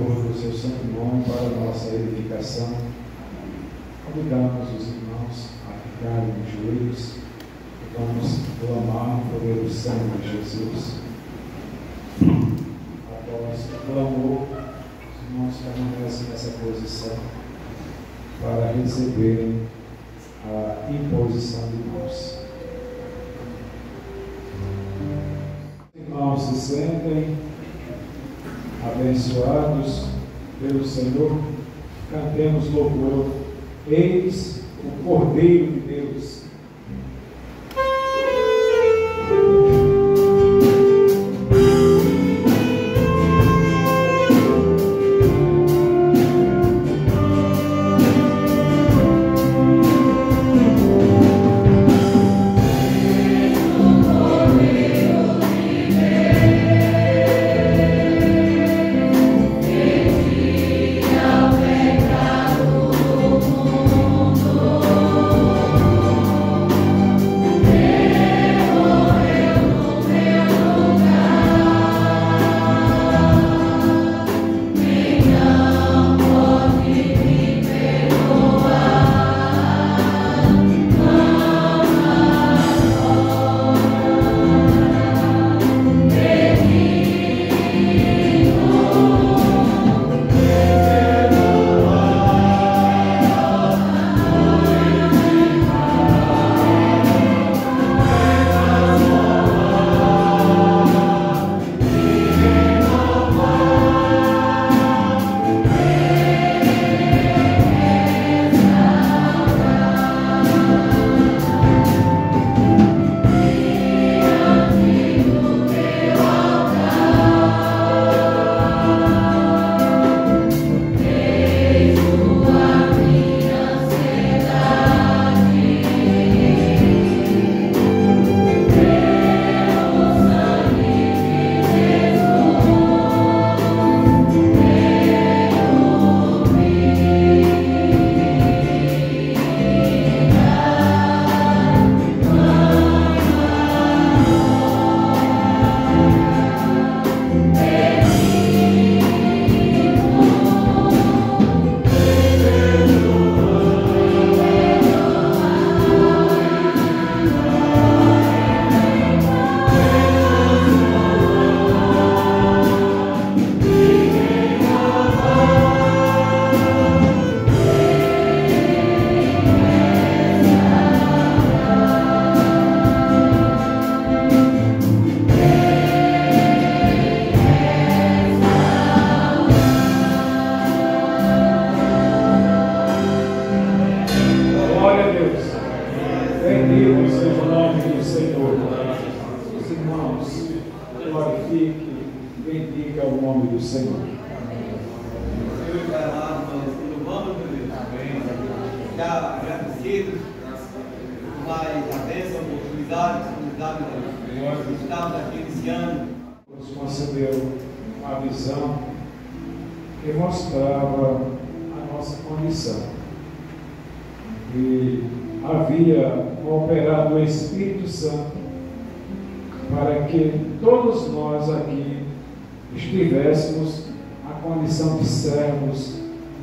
louvor do seu santo nome para a nossa edificação. Convidamos os irmãos a ficarem de joelhos e vamos clamar no poder do sangue de Jesus. Após o clamor, os irmãos permanecem nessa posição para receberem a imposição de mãos. Os irmãos se sentem abençoados pelo Senhor. Cantemos louvor. Eis o Cordeiro de Deus.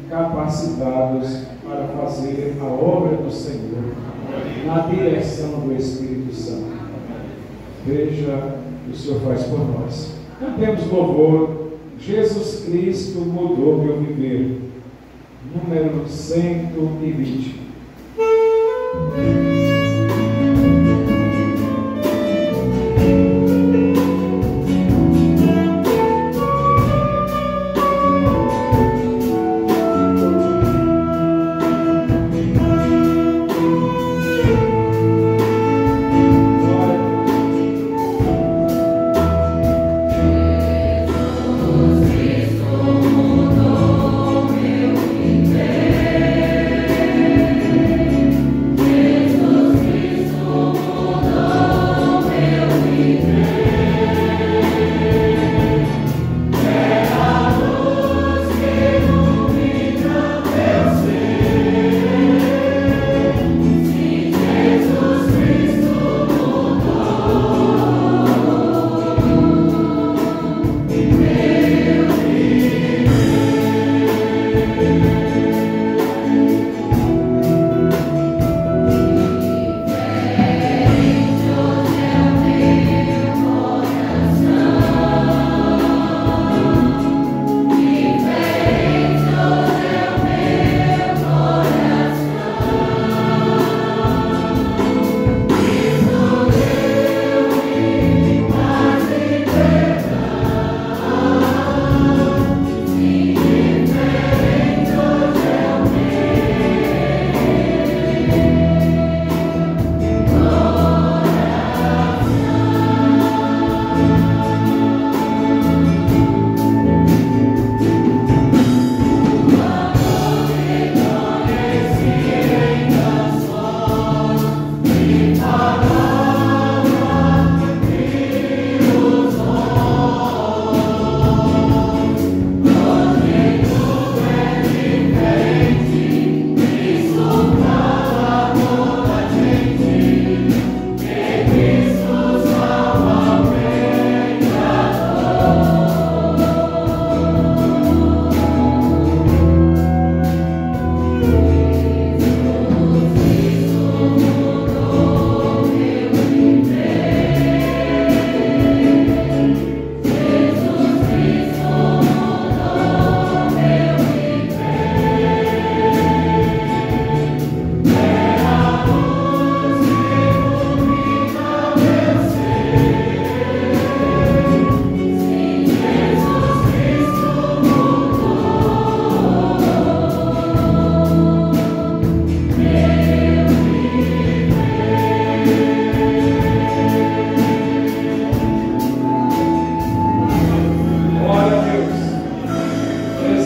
Capacitados para fazer a obra do Senhor na direção do Espírito Santo. Veja o que o Senhor faz por nós. Cantemos louvor. Jesus Cristo mudou meu viver. Número 120. Jesus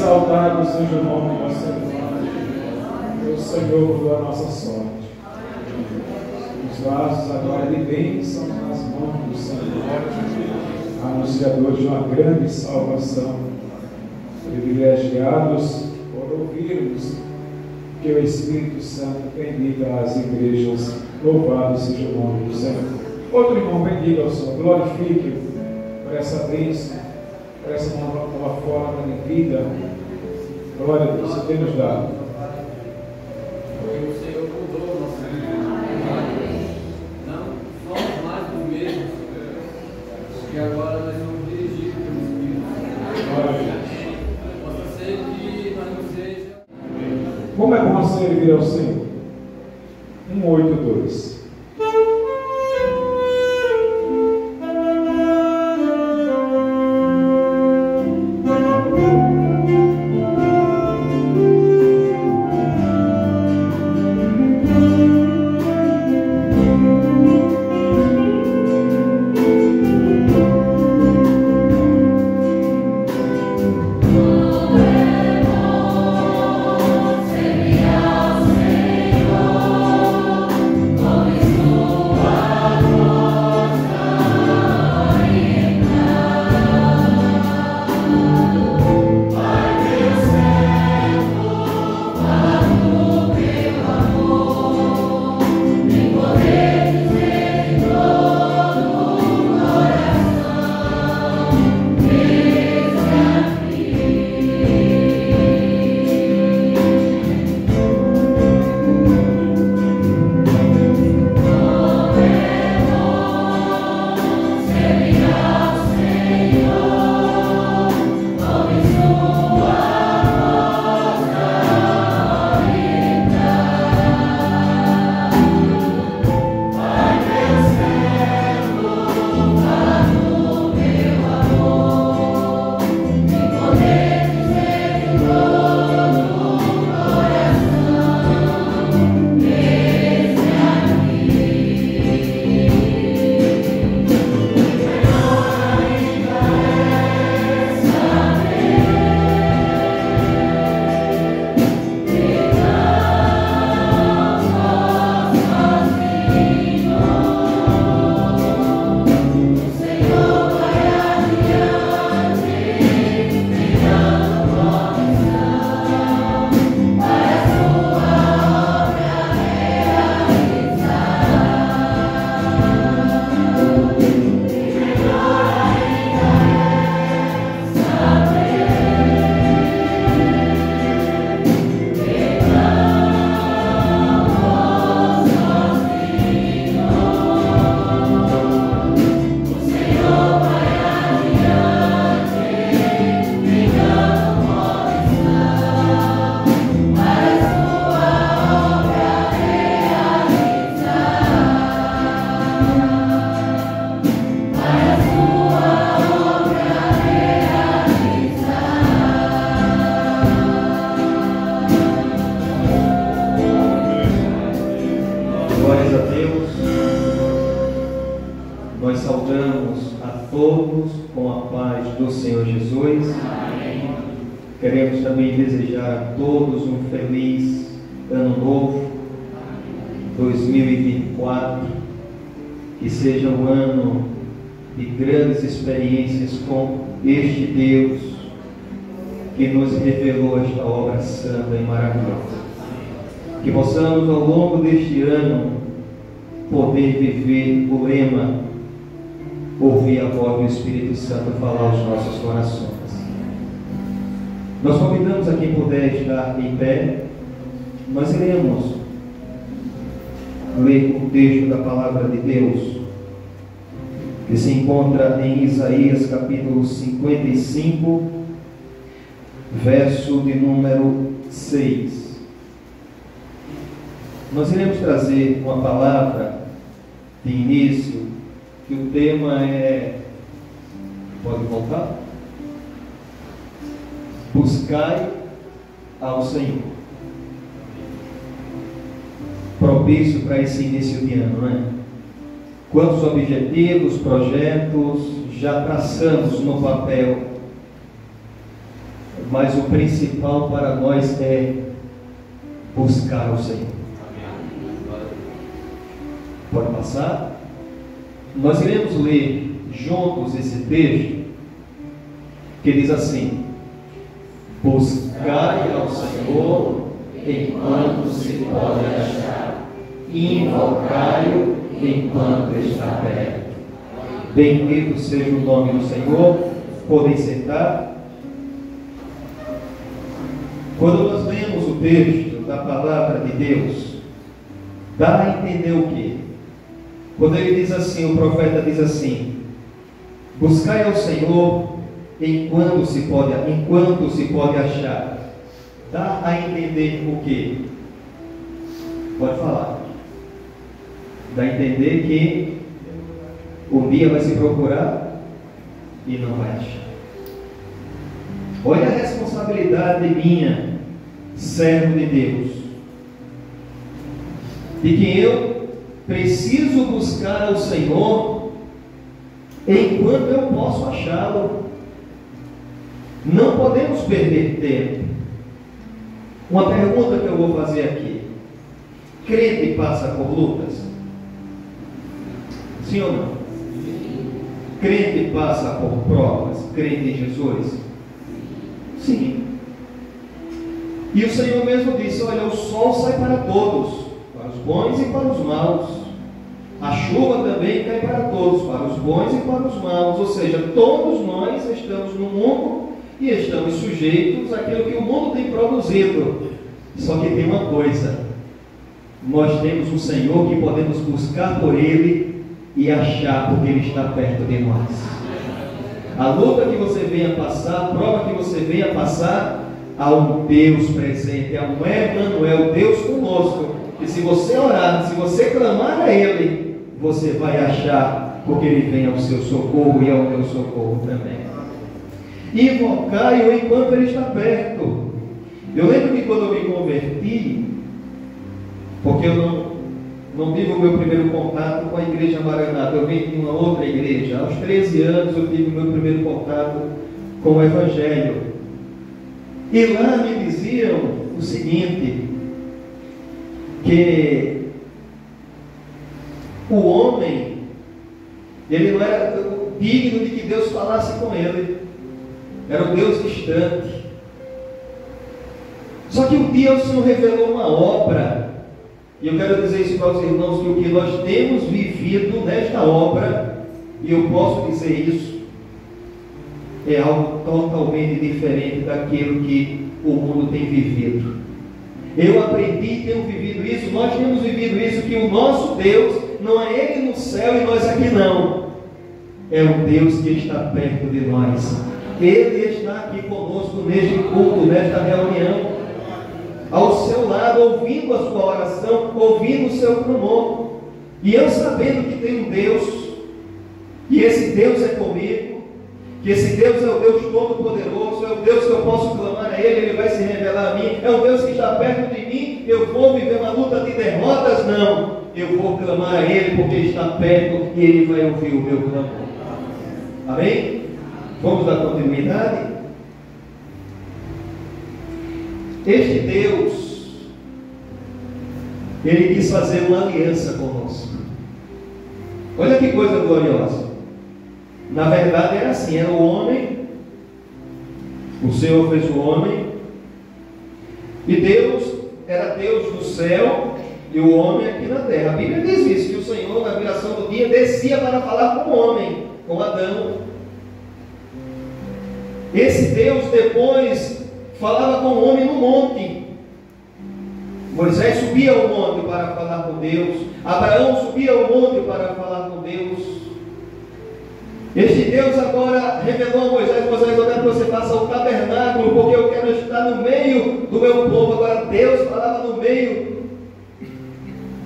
Exaltado seja o nome do nosso Senhor. O Senhor mudou a nossa sorte. Os vasos agora de bênção nas mãos do Senhor, anunciador de uma grande salvação. Privilegiados por ouvirmos que o Espírito Santo bendiga as igrejas. Louvado seja o nome do Senhor. Outro irmão, bendiga ao Senhor. Glorifique por essa bênção, por essa nova forma de vida. Glória a Deus, você tem nos dado. O Senhor mudou nossa vida. Não somos mais do mesmo, porque agora nós somos dirigidos pelo Espírito. Glória a Deus. Possa ser que nós não seja. Como é bom servir ao Senhor. 182. Queremos também desejar a todos um feliz ano novo, 2024, que seja um ano de grandes experiências com este Deus que nos revelou esta obra santa e maravilhosa. Que possamos ao longo deste ano poder viver o lema, ouvir a voz do Espírito Santo falar aos nossos corações. Nós convidamos a quem puder estar em pé. Nós iremos ler o texto da palavra de Deus, que se encontra em Isaías capítulo 55, verso de número 6. Nós iremos trazer uma palavra de início, que o tema é... Pode voltar? Buscai ao Senhor. Propício para esse início de ano, não é? Quantos objetivos, projetos já traçamos no papel mas o principal para nós é buscar o Senhor. Pode passar? Nós iremos ler juntos esse texto que diz assim: buscai ao Senhor enquanto se pode achar, invocai-o enquanto está perto. Bendito seja o nome do Senhor. Podem sentar. Quando nós lemos o texto da palavra de Deus, dá a entender o quê? Quando ele diz assim, o profeta diz assim: buscai ao Senhor enquanto se pode achar. Dá a entender o quê? Pode falar. Dá a entender que um dia vai se procurar e não vai achar. Olha a responsabilidade minha, servo de Deus, de que eu preciso buscar ao Senhor enquanto eu posso achá-lo. Não podemos perder tempo. Uma pergunta que eu vou fazer aqui: crente passa por lutas? Sim ou não? Crente passa por provas? Crente em Jesus? Sim. E o Senhor mesmo disse: olha, o sol sai para todos, para os bons e para os maus. A chuva também cai para todos, para os bons e para os maus. Ou seja, todos nós estamos no mundo e estamos sujeitos àquilo que o mundo tem produzido. Só que tem uma coisa: nós temos um Senhor que podemos buscar por Ele e achar, porque Ele está perto de nós. A luta que você venha passar, a prova que você venha passar, há um Deus presente, há um Emmanuel, Deus conosco. E se você orar, se você clamar a Ele, você vai achar, porque Ele vem ao seu socorro e ao meu socorro também. Invocai-o enquanto Ele está perto. Eu lembro que quando eu me converti, porque eu não tive o meu primeiro contato com a igreja Maranata, eu vim de uma outra igreja. Aos 13 anos eu tive o meu primeiro contato com o Evangelho. E lá me diziam o seguinte, que o homem, ele não era digno de que Deus falasse com ele. Era um Deus distante. Só que um dia o Senhor revelou uma obra, e eu quero dizer isso para os irmãos, que o que nós temos vivido nesta obra, e eu posso dizer isso, é algo totalmente diferente daquilo que o mundo tem vivido. Eu aprendi e tenho vivido isso, nós temos vivido isso, que o nosso Deus não é Ele no céu e nós aqui não. É um Deus que está perto de nós. Ele está aqui conosco neste culto, nesta reunião, ao seu lado, ouvindo a sua oração, ouvindo o seu clamor. E eu sabendo que tem um Deus, e esse Deus é comigo, que esse Deus é o Deus Todo-Poderoso, é o Deus que eu posso clamar a Ele, Ele vai se revelar a mim, é um Deus que está perto de mim. Eu vou viver uma luta de derrotas? Não, eu vou clamar a Ele porque Ele está perto e Ele vai ouvir o meu clamor. Amém? Vamos dar continuidade? Este Deus, Ele quis fazer uma aliança conosco. Olha que coisa gloriosa. Na verdade era assim, era o homem, o Senhor fez o homem, e Deus era Deus no céu e o homem aqui na terra. A Bíblia diz isso, que o Senhor, na viração do dia, descia para falar com o homem, com Adão. Esse Deus depois falava com o homem no monte. Moisés subia ao monte para falar com Deus, Abraão subia ao monte para falar com Deus. Este Deus agora revelou a Moisés: Moisés, eu quero que você faça o tabernáculo, porque eu quero estar no meio do meu povo. Agora Deus falava no meio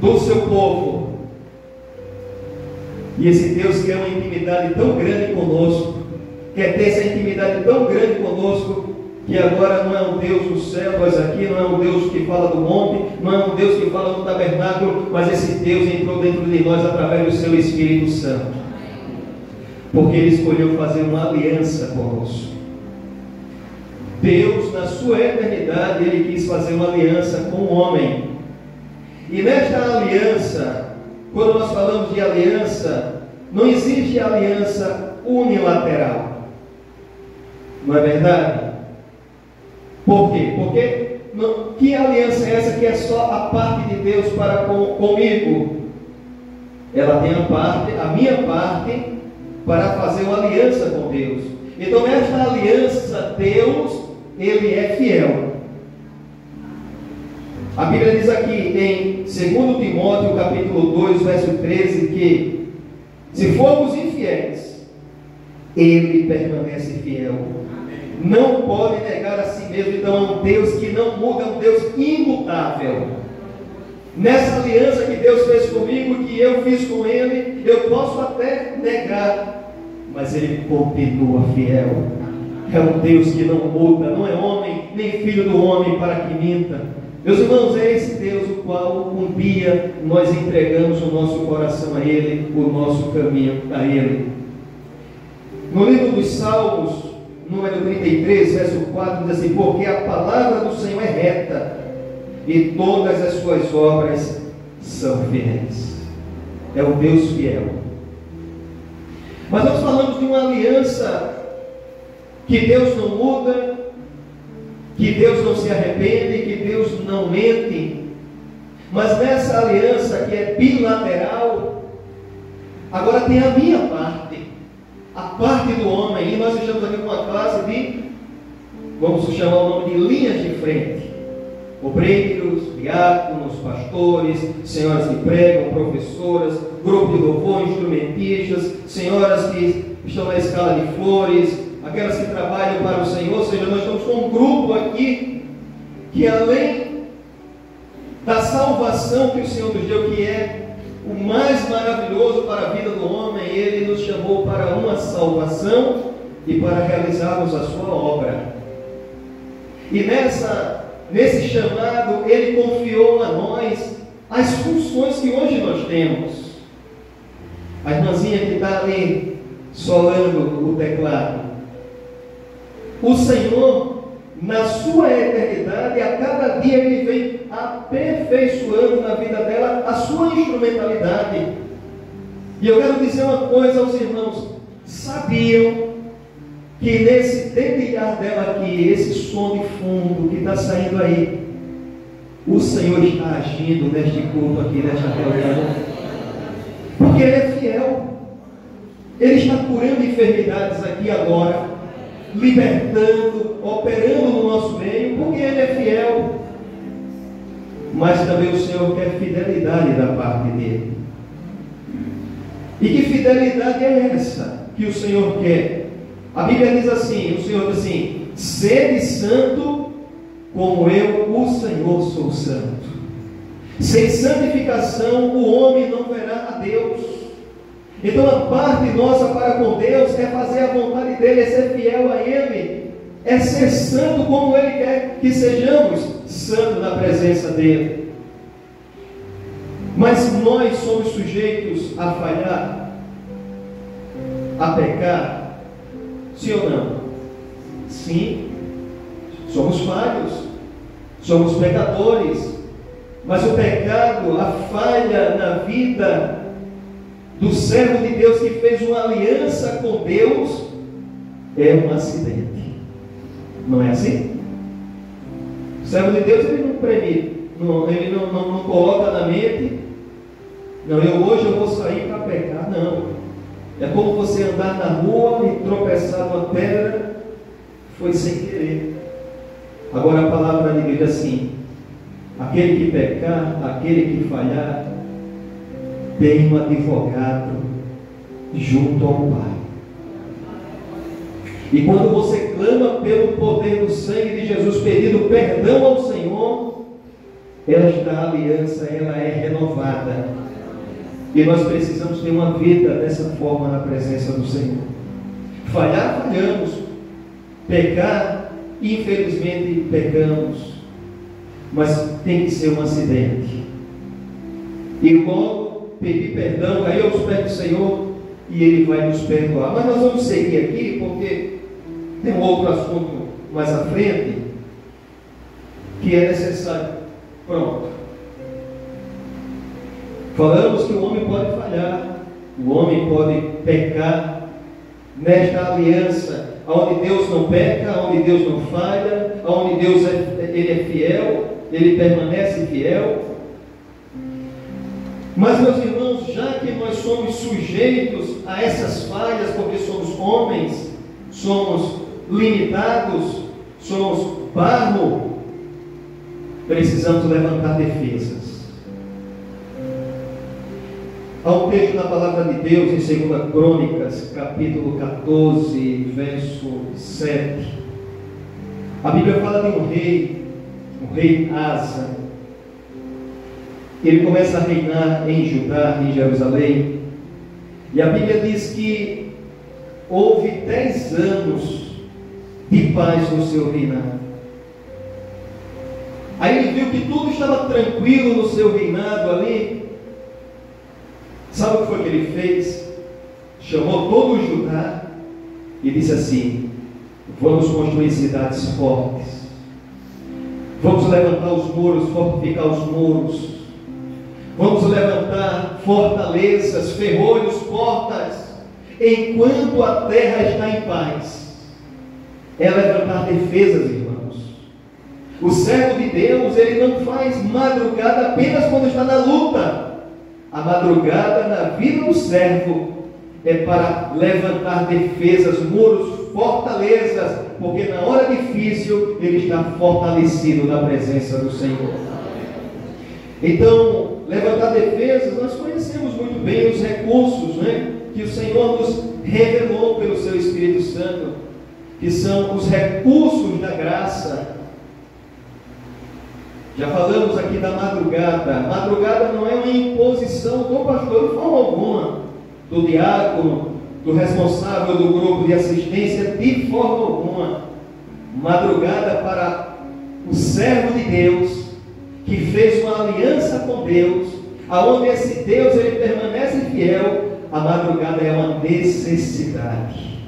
do seu povo. E esse Deus quer uma intimidade tão grande conosco, quer ter essa intimidade tão grande conosco, que agora não é um Deus do céu, nós aqui, não é um Deus que fala do monte, não é um Deus que fala do tabernáculo, mas esse Deus entrou dentro de nós através do seu Espírito Santo, porque Ele escolheu fazer uma aliança conosco. Deus, na sua eternidade, Ele quis fazer uma aliança com o homem. E nesta aliança, quando nós falamos de aliança, não existe aliança unilateral. Não é verdade? Por quê? Porque que aliança é essa que é só a parte de Deus para comigo? Ela tem a minha parte, para fazer uma aliança com Deus. Então, esta aliança, Deus, Ele é fiel. A Bíblia diz aqui em 2 Timóteo capítulo 2, verso 13, que se formos infiéis, Ele permanece fiel. Não pode negar a si mesmo. Então é um Deus que não muda, é um Deus imutável. Nessa aliança que Deus fez comigo, que eu fiz com Ele, eu posso até negar, mas Ele continua fiel. É um Deus que não muda, não é homem, nem filho do homem para que minta. Meus irmãos, é esse Deus o qual um dia nós entregamos o nosso coração a Ele, o nosso caminho a Ele. No livro dos Salmos, número 33, verso 4, diz assim: porque a palavra do Senhor é reta, e todas as suas obras são fiéis. É o Deus fiel. Mas nós falamos de uma aliança que Deus não muda, que Deus não se arrepende, que Deus não mente. Mas nessa aliança que é bilateral, agora tem a minha parte, a parte do homem. E nós estamos aqui com uma classe de, vamos chamar o nome de linhas de frente: obreiros, diáconos, pastores, senhoras que pregam, professoras, grupo de louvor, instrumentistas, senhoras que estão na escala de flores, aquelas que trabalham para o Senhor. Ou seja, nós estamos com um grupo aqui que, além da salvação que o Senhor nos deu, que é o mais maravilhoso para a vida do homem, Ele nos chamou para uma salvação e para realizarmos a sua obra. E nesse chamado, Ele confiou a nós as funções que hoje nós temos. A irmãzinha que está ali solando o teclado, o Senhor, na sua eternidade, a cada dia Ele vem aperfeiçoando na vida dela a sua instrumentalidade. E eu quero dizer uma coisa aos irmãos: sabiam que nesse dedilhar dela aqui, esse som de fundo que está saindo aí, o Senhor está agindo neste culto aqui, nesta reunião? Porque Ele é fiel. Ele está curando enfermidades aqui agora, libertando, operando no nosso meio, porque Ele é fiel. Mas também o Senhor quer fidelidade da parte dEle. E que fidelidade é essa que o Senhor quer? A Bíblia diz assim, o Senhor diz assim: sede santo como eu, o Senhor, sou santo. Sem santificação o homem não verá a Deus. Então a parte nossa para com Deus é fazer a vontade dEle, é ser fiel a Ele, é ser santo como Ele quer que sejamos, santo na presença dEle. Mas nós somos sujeitos a falhar, a pecar, sim ou não? Sim, somos falhos, somos pecadores. Mas o pecado, a falha na vida do servo de Deus que fez uma aliança com Deus, é um acidente. Não é assim? O servo de Deus, ele não prevê, ele não coloca na mente: não, hoje eu vou sair para pecar. Não. É como você andar na rua e tropeçar numa pedra, foi sem querer. Agora a palavra de Deus diz assim: aquele que pecar, aquele que falhar, tem um advogado junto ao Pai. E quando você clama pelo poder do sangue de Jesus, pedindo perdão ao Senhor, esta aliança ela é renovada. E nós precisamos ter uma vida dessa forma na presença do Senhor. Falhar, falhamos. Pecar, infelizmente pecamos. Mas tem que ser um acidente. E logo pedir perdão, cair aos pés do Senhor, e Ele vai nos perdoar. Mas nós vamos seguir aqui, porque tem um outro assunto mais à frente que é necessário. Pronto. Falamos que o homem pode falhar, o homem pode pecar nesta aliança, onde Deus não peca, onde Deus não falha, onde Deus ele é fiel, ele permanece fiel. Mas, meus irmãos, já que nós somos sujeitos a essas falhas, porque somos homens, somos limitados, somos barro, precisamos levantar defesas. Há um texto na palavra de Deus em 2 Crônicas, capítulo 14, verso 7. A Bíblia fala de o rei Asa. Ele começa a reinar em Judá, em Jerusalém. E a Bíblia diz que houve 10 anos de paz no seu reinado. Aí ele viu que tudo estava tranquilo no seu reinado ali. Sabe o que foi que ele fez? Chamou todo o Judá e disse assim: vamos construir cidades fortes, vamos levantar os muros, fortificar os muros, vamos levantar fortalezas, ferrolhos, portas, enquanto a terra está em paz. É levantar defesas, irmãos. O servo de Deus, ele não faz madrugada apenas quando está na luta. A madrugada na vida do servo é para levantar defesas, muros, fortalezas, porque na hora difícil ele está fortalecido na presença do Senhor. Então, levantar defesas, nós conhecemos muito bem os recursos, né, que o Senhor nos revelou pelo seu Espírito Santo, que são os recursos da graça. Já falamos aqui da madrugada. Madrugada não é uma imposição do pastor de forma alguma, do diácono, do responsável do grupo de assistência, de forma alguma. Madrugada para o servo de Deus, que fez uma aliança com Deus, aonde esse Deus ele permanece fiel. A madrugada é uma necessidade.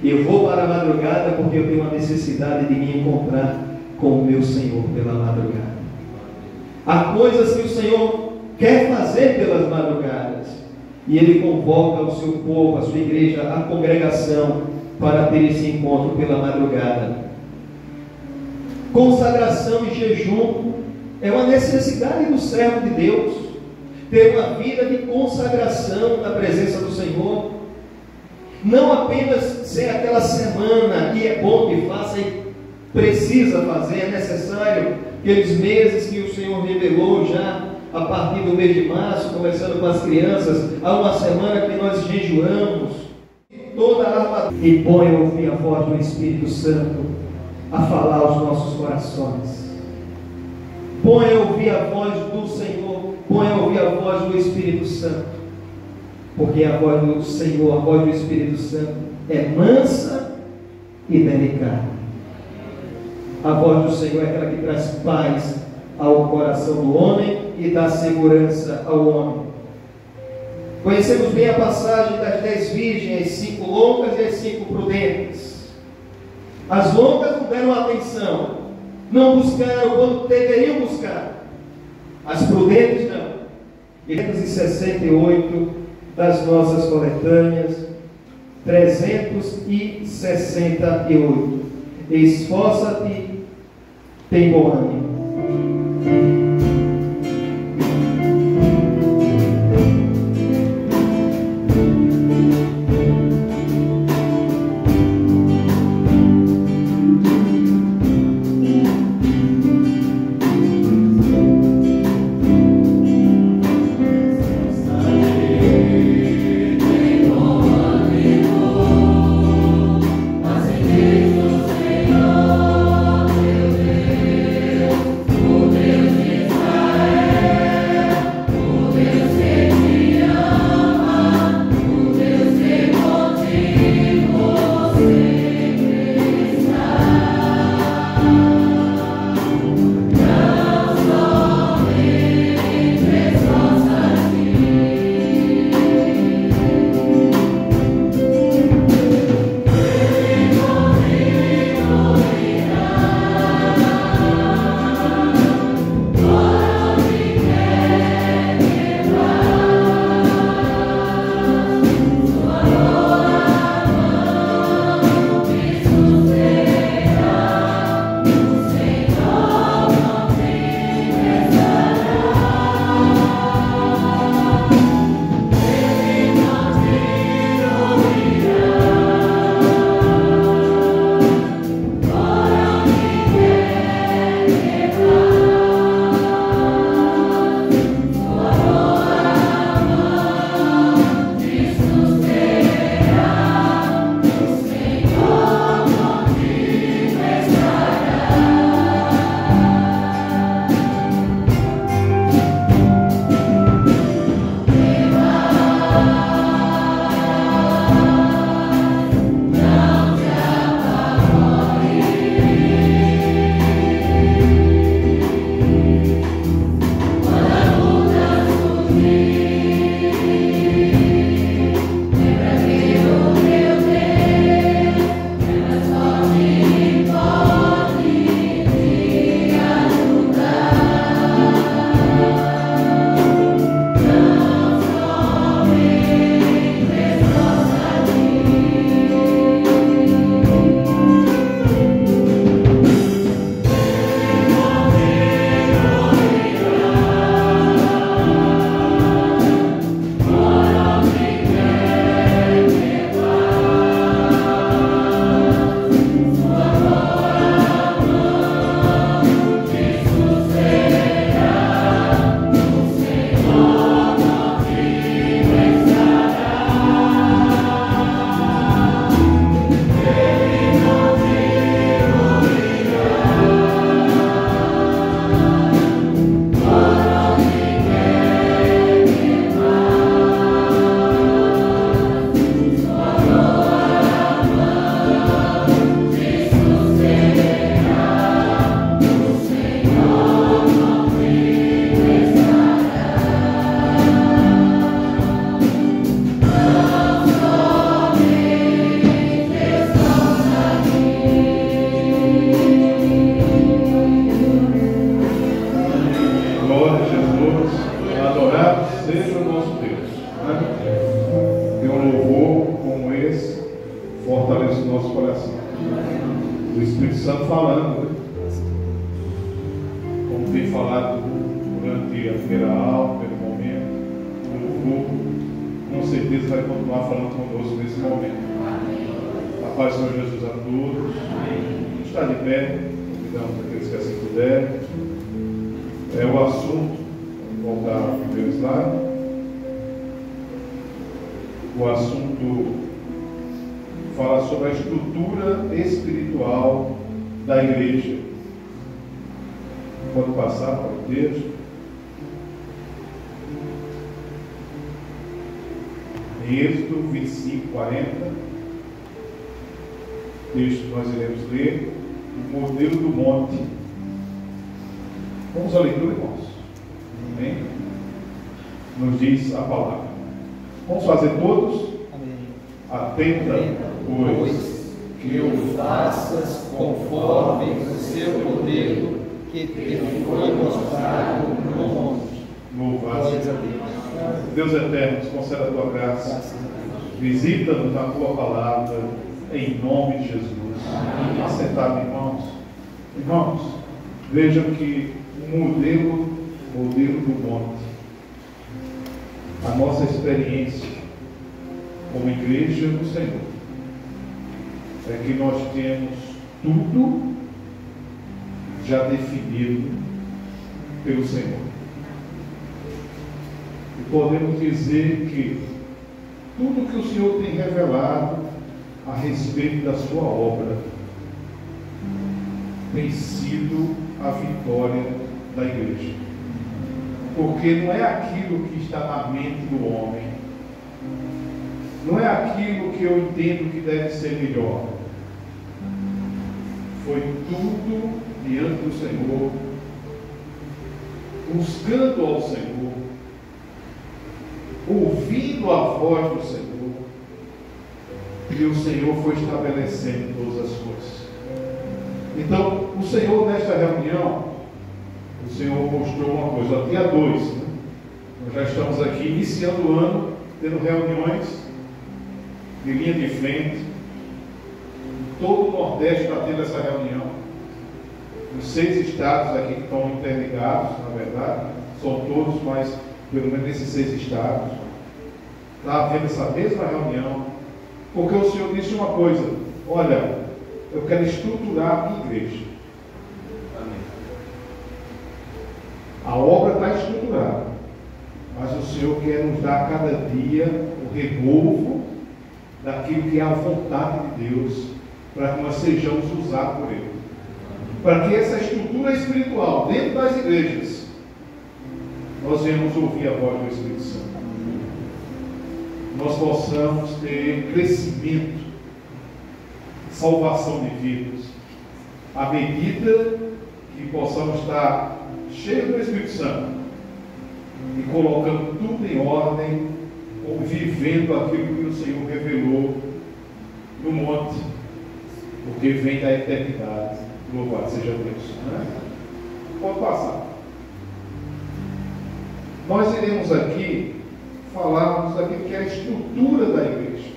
Eu vou para a madrugada porque eu tenho uma necessidade de me encontrar com o meu Senhor pela madrugada. Há coisas que o Senhor quer fazer pelas madrugadas, e Ele convoca o seu povo, a sua igreja, a congregação, para ter esse encontro pela madrugada. Consagração e jejum é uma necessidade do servo de Deus, ter uma vida de consagração na presença do Senhor, não apenas ser aquela semana, e é bom que faça e precisa fazer, é necessário, aqueles meses que o Senhor revelou já, a partir do mês de março, começando com as crianças, há uma semana que nós jejuamos, toda a armadura, e põe a ouvir a voz do Espírito Santo, a falar aos nossos corações, põe a ouvir a voz do Senhor, põe a ouvir a voz do Espírito Santo, porque a voz do Senhor, a voz do Espírito Santo, é mansa e delicada. A voz do Senhor é aquela que traz paz ao coração do homem e dá segurança ao homem. Conhecemos bem a passagem das 10 virgens, as 5 loucas e as 5 prudentes. As loucas não deram atenção, não buscaram quando deveriam buscar. As prudentes não. 368 das nossas coletâneas, 368. Esforça-te, tem bom ânimo. Senhor, meu Deus. falado durante a primeira aula, primeiro momento, o louvor, com certeza vai continuar falando conosco nesse momento. A paz do Senhor Jesus a todos. Está de pé, convidamos aqueles que assim puderem. O assunto, vamos voltar ao primeiro slide. O assunto fala sobre a estrutura espiritual da igreja. Pode passar para o texto. Em Êxodo 25, 40. Texto que nós iremos ler. O modelo do monte. Vamos à leitura, irmãos. Amém? Nos diz a palavra. Vamos fazer todos? Amém. Atenta, pois, que o faças conforme o seu modelo que te foi mostrado no monte. Louvado seja Deus. Deus eterno, nos conceda a tua graça. Visita-nos na tua palavra, em nome de Jesus. Assentado, irmãos. Irmãos, vejam que o modelo do monte, a nossa experiência como igreja do Senhor, é que nós temos tudo já definido pelo Senhor. E podemos dizer que tudo que o Senhor tem revelado a respeito da sua obra tem sido a vitória da igreja. Porque não é aquilo que está na mente do homem, não é aquilo que eu entendo que deve ser melhor. Foi tudo diante do Senhor, buscando ao Senhor, ouvindo a voz do Senhor, e o Senhor foi estabelecendo todas as coisas. Então, o Senhor, nesta reunião, o Senhor mostrou uma coisa, dia 2, né? Nós já estamos aqui iniciando o ano, tendo reuniões de linha de frente. Todo o Nordeste está tendo essa reunião. Os 6 estados aqui que estão interligados, na verdade, são todos, mas pelo menos esses 6 estados, está havendo essa mesma reunião, porque o Senhor disse uma coisa: olha, eu quero estruturar a minha igreja. Amém. A obra está estruturada, mas o Senhor quer nos dar a cada dia o renovo daquilo que é a vontade de Deus, para que nós sejamos usados por Ele. Para que essa estrutura espiritual dentro das igrejas, nós venhamos ouvir a voz do Espírito Santo. Nós possamos ter crescimento, salvação de vidas, à medida que possamos estar cheios do Espírito Santo e colocando tudo em ordem, ou vivendo aquilo que o Senhor revelou no monte, porque vem da eternidade. Louvado seja Deus. Né? Pode passar. Nós iremos aqui falarmos daquilo que é a estrutura da igreja,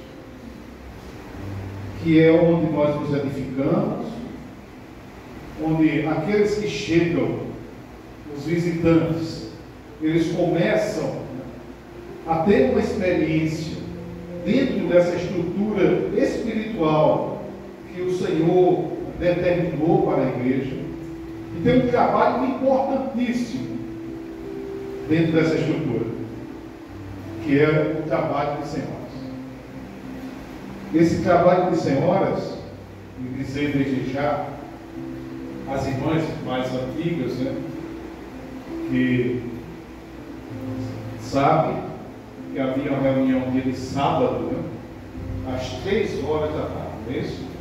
que é onde nós nos edificamos, onde aqueles que chegam, os visitantes, eles começam a ter uma experiência dentro dessa estrutura espiritual que o Senhor determinou para a igreja, e tem um trabalho importantíssimo dentro dessa estrutura, que é o trabalho de senhoras. Esse trabalho de senhoras, me dizer desde já, as irmãs mais antigas, né, que sabem que havia uma reunião dia de sábado, né, às 3 horas da tarde, não é isso?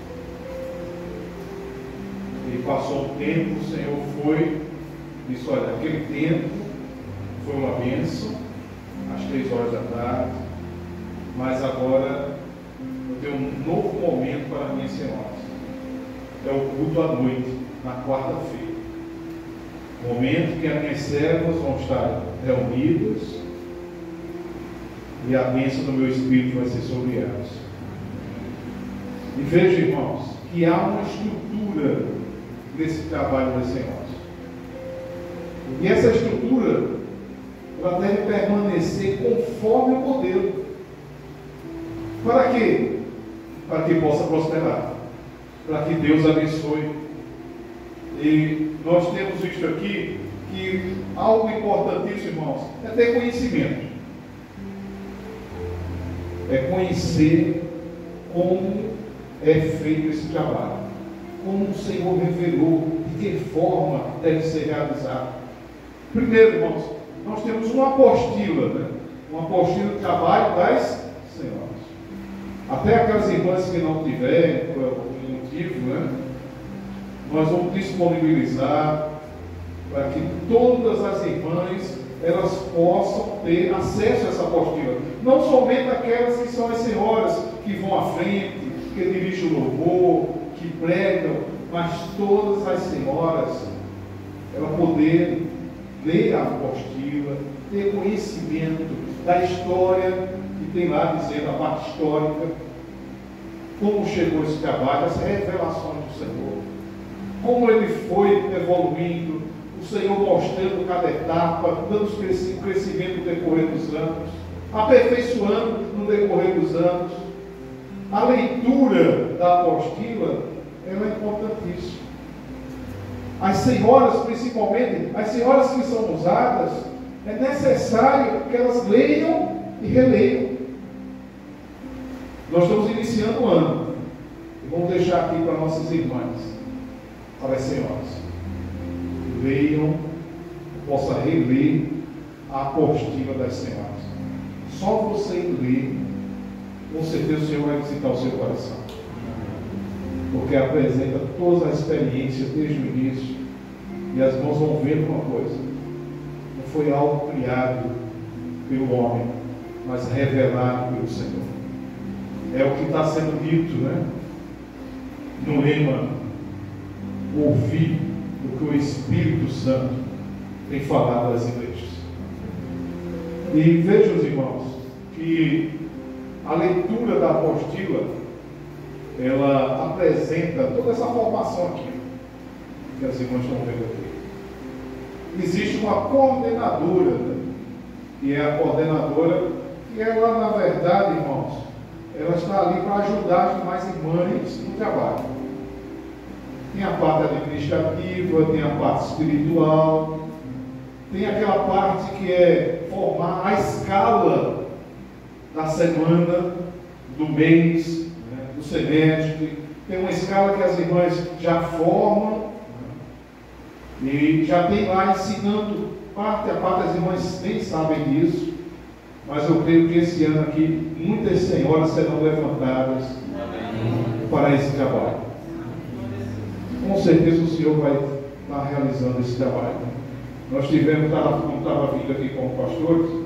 E passou um tempo, o Senhor foi, disse: olha, aquele tempo foi uma bênção, às 3 horas da tarde, mas agora eu tenho um novo momento para minhas senhoras. É o culto à noite, na quarta-feira. Momento que as minhas servas vão estar reunidas e a bênção do meu Espírito vai ser sobre elas. E veja, irmãos, que há uma estrutura nesse trabalho das senhoras. E essa estrutura, ela deve permanecer conforme o modelo. Para quê? Para que possa prosperar. Para que Deus abençoe. E nós temos visto aqui que algo importantíssimo, irmãos, é ter conhecimento. É conhecer como é feito esse trabalho. Como o Senhor revelou, de que forma deve ser realizado. Primeiro, irmãos, nós temos uma apostila, né? Uma apostila de trabalho das senhoras. Até aquelas irmãs que não tiverem, por algum motivo, né? Nós vamos disponibilizar para que todas as irmãs elas possam ter acesso a essa apostila. Não somente aquelas que são as senhoras que vão à frente, que dirigem o louvor, que pregam, mas todas as senhoras, elas poderem ler a apostila, ter conhecimento da história, que tem lá dizendo a parte histórica, como chegou esse trabalho, as revelações do Senhor, como ele foi evoluindo, o Senhor mostrando cada etapa, dando crescimento no decorrer dos anos, aperfeiçoando no decorrer dos anos. A leitura da apostila, ela é importantíssima. As senhoras, principalmente, as senhoras que são usadas, é necessário que elas leiam e releiam. Nós estamos iniciando o ano. E vamos deixar aqui para nossas irmãs, para as senhoras. Leiam, possa reler a apostila das senhoras. Só você ler, com certeza o Senhor vai visitar o seu coração. Porque apresenta todas as experiências desde o início. E as mãos vão ver uma coisa. Não foi algo criado pelo homem, mas revelado pelo Senhor. É o que está sendo dito, né? No lema, ouvir o que o Espírito Santo tem falado às igrejas. E vejam, os irmãos, que a leitura da apostila, ela apresenta toda essa formação aqui, que as irmãs estão vendo aqui. Existe uma coordenadora, né? E é a coordenadora, e ela, na verdade, irmãos, ela está ali para ajudar as demais irmãs no trabalho. Tem a parte administrativa, tem a parte espiritual, tem aquela parte que é formar a escala da semana, do mês, né, do semestre. Tem uma escala que as irmãs já formam e já tem lá ensinando parte a parte. As irmãs nem sabem disso, mas eu creio que esse ano aqui muitas senhoras serão levantadas para esse trabalho. Com certeza o Senhor vai estar realizando esse trabalho. Nós tivemos, quando estava vindo aqui como pastores,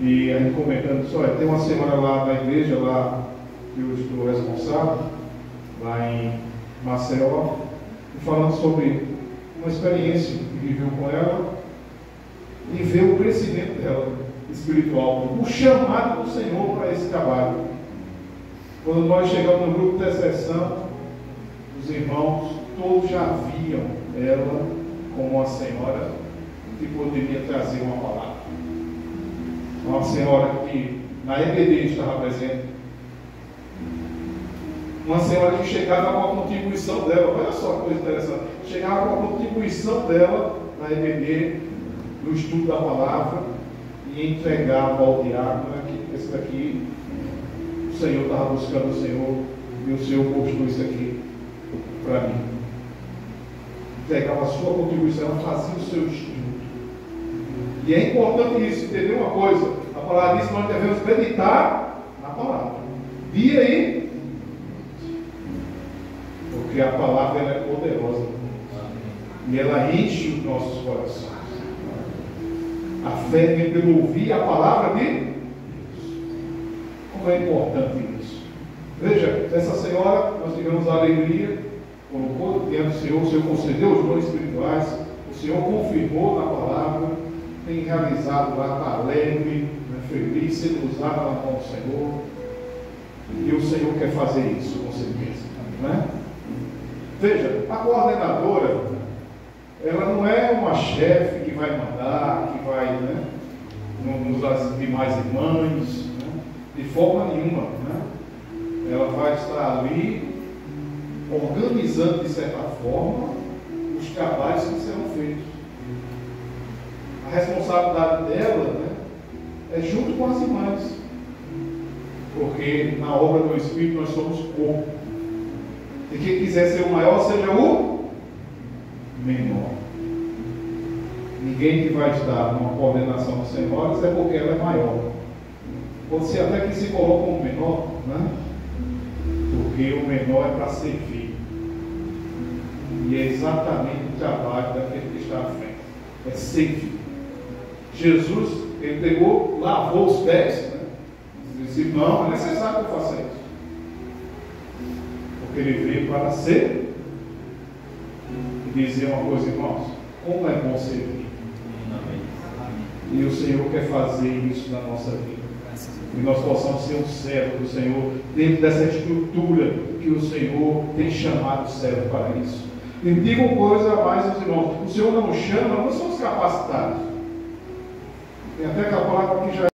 e a gente comentando isso, olha, tem uma senhora lá na igreja, lá que eu estou responsável, lá em Maceió, falando sobre uma experiência que viveu com ela e ver o crescimento dela espiritual, o chamado do Senhor para esse trabalho. Quando nós chegamos no grupo de intercessão, os irmãos todos já viam ela como uma senhora que poderia trazer uma palavra. Uma senhora que na EBD estava presente. Uma senhora que chegava com a contribuição dela, olha só que coisa interessante, chegava com a contribuição dela na EBD, no estudo da palavra, e entregava ao diácono, que esse daqui, o Senhor estava buscando o Senhor, e o Senhor postou isso aqui para mim. Entregava a sua contribuição, ela fazia o seu estudo. E é importante isso, entender uma coisa. A palavra diz que nós devemos meditar na palavra, dia e porque a palavra ela é poderosa e ela enche os nossos corações. A fé vem pelo ouvir a palavra de Deus. Como é importante isso. Veja, essa senhora, nós tivemos a alegria, colocou diante do Senhor, o Senhor concedeu os dons espirituais, o Senhor confirmou na palavra, tem realizado lá, está alegre, feliz, sendo usada na mão do Senhor. E o Senhor quer fazer isso, com certeza. Não é? Veja, a coordenadora, ela não é uma chefe que vai mandar, que vai, né, nos demais irmãs, né, de forma nenhuma, né? Ela vai estar ali organizando de certa forma os trabalhos que serão feitos. A responsabilidade dela, né, é junto com as irmãs, porque na obra do Espírito nós somos corpo. E quem quiser ser o maior, seja o menor. Ninguém que vai estar numa coordenação dos senhores é porque ela é maior. Pode ser até que se coloque como menor, né? Porque o menor é para servir. E é exatamente o trabalho daquele que está à frente. É servir. Jesus, ele pegou, lavou os pés, né? Ele disse, não, é necessário que eu faça isso. Porque ele veio para ser e dizer uma coisa, irmãos, como é bom servir. E o Senhor quer fazer isso na nossa vida. Que nós possamos ser um servo do Senhor, dentro dessa estrutura que o Senhor tem chamado o servo para isso. E digo uma coisa a mais aos irmãos: o Senhor não nos chama, nós não somos capacitados. Tem até aquela palavra que já